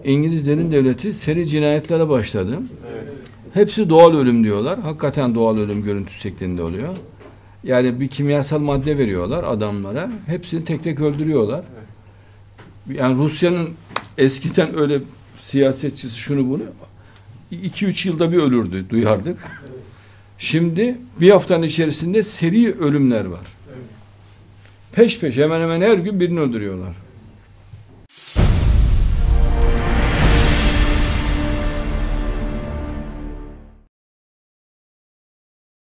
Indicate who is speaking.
Speaker 1: İngilizlerin devleti seri cinayetlere başladı.
Speaker 2: Evet.
Speaker 1: Hepsi doğal ölüm diyorlar. Hakikaten doğal ölüm görüntüsü şeklinde oluyor. Yani bir kimyasal madde veriyorlar adamlara. Hepsini tek tek öldürüyorlar. Yani Rusya'nın eskiden öyle siyasetçisi şunu bunu 2-3 yılda bir ölürdü, duyardık. Şimdi bir haftanın içerisinde seri ölümler var. Peş peşe hemen hemen her gün birini öldürüyorlar.